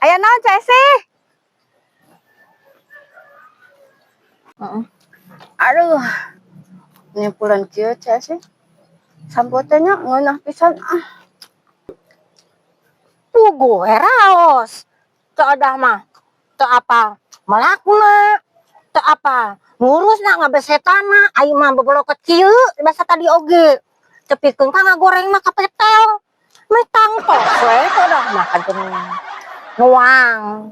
Aya naon Cesi? Aduh, nyimpulan kieu Cesi. Sambotenya ngeunah pisan Pugu heraos. Teu ada mah. Teu apa melakna. Teu apa ngurusna ngabesetana. Aing mah beboloket kieu basa tadi oge. Cepikeun ka ngagoreng mah kapetel. Metang tos we teu dah mah kajen nuang.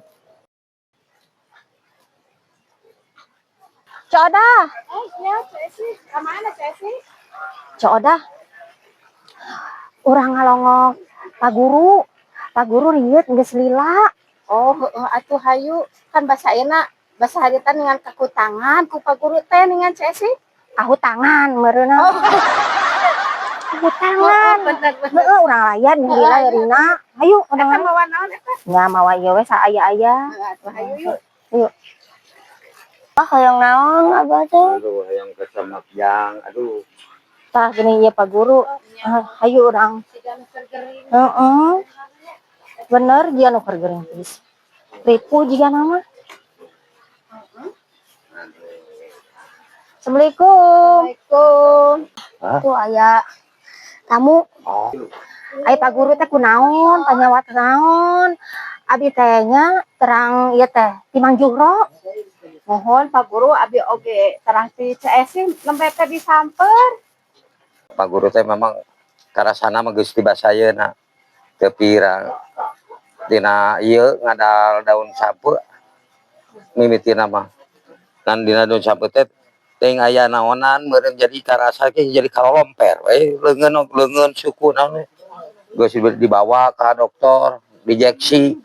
Cok dah. Ya Cesi, kemana Cesi? Cok dah. Urang ngalongok Pak Guru riet geus lila. Oh, atuh hayu kan bahasa ayeuna bahasa harita dengan kakutangan ku Pak Guru teh dengan Cesi. Ahu tangan meureunna. Oh, Ahu tangan. bener. Heeh, urang layan lila Rina. Hayu Eta udah mawa naon eta? nya mawa ieu we saaya-aya. Atuh hayu yuk. Yuk. Ah, hoyong naon abah teh? Aduh, yang kesemak yang, aduh. Tah gini ieu Pak Guru. Hayu urang. Heeh. Bener dia nu keur gering piis. Ripu jiga nama. Assalamualaikum. Assalamualaikum. Tuh aya tamu. Ai Pak Guru teh kunaon, panyawat naon? Abi teh nya terang ieu teh Timang Juhro. Mohon Pak Guru abi oge terang ti Cesi lembe teh disamper. Pak Guru teh memang karasana mah geus tibasayeuna teu pirang. Dina ieu ngadal daun sapu mimitina mah. Dan dina daun sapu teh ting aya naonan meureun jadi karasa ge jadi kalomper we leungeun suku naon we. Geus dibawa ka dokter, dijeksi.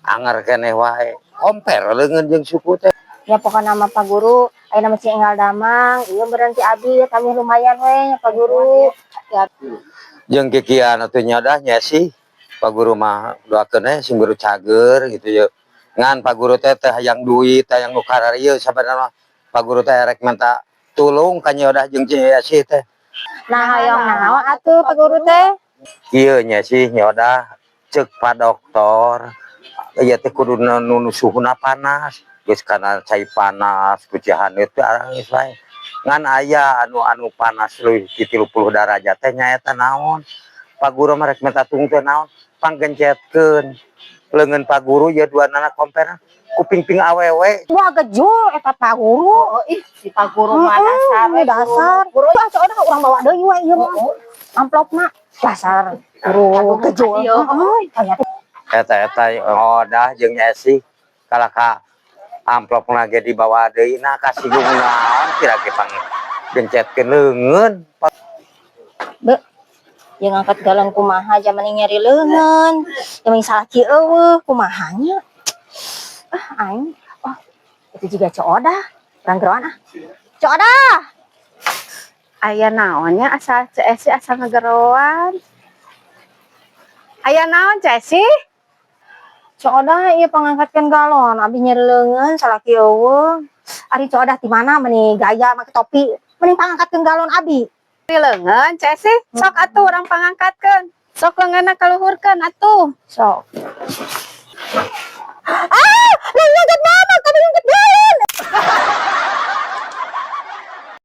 Anger keneh wae. Omper leungeun jeung suku teh. Ya pokoknya nama Pak Guru, ayeuna mah Enggal Damang, ieu berhenti abi kami lumayan we Pak Guru. Ya Jeung kikian atuh nyadah nya sih Pak Guru mah doakeun sing guru cager gitu ya. Ngan Pak Guru teh hayang duit, hayang nu kararieu sabenerna Pak Guru teh rek minta tulung ka nyadah jeung nya sih teh. nah hoyong naon atuh Pak Guru teh? Ieu nya sih nyadah ceuk Pak Doktor. Ieu teh kudu nu suhuna panas, geus kana cai panas, kucihan teh arangis wae. Ngan aya anu panas leuwih ti 30 derajat teh nyaeta naon? Pak Guru mah rek minta tulung teh naon? Panggencetkeun leungeun Pak Guru ya duanana komperna kuping-ping awewe. Wah gejol eta Pak Guru. Oh, ih si Pak Guru mah dasar we, dasar. Guru. Wah cok dah urang bawa deui we ieu mah. Amplopna dasar guru gejol. Heeh. Eta oh dah jeung Esi kalaka amplopna ge dibawa deui nah kasih naon kira ge pang gencetkeun leungeun. Be, yang angkat galon kumaha zaman nyari leungeun. Yang salah kieu eueuh kumahanya. Aing. Oh, itu juga Coodah. Ranggeroan ah. Coodah. Aya naonnya asal Cesi asal ngegeroan. Aya naon Cesi? Coodah ieu pangangkatkeun galon. Abi nyari leungeun salah kieu eueuh. Ari Coodah ti mana meuni gaya make topi. Mending pangangkatkeun galon abi. Di leungeun Cesi, sok atuh urang pangangkatkeun. Sok leungeunna kaluhurkeun atuh. Sok. Ah, leungeun mama, kami ngangkat galon.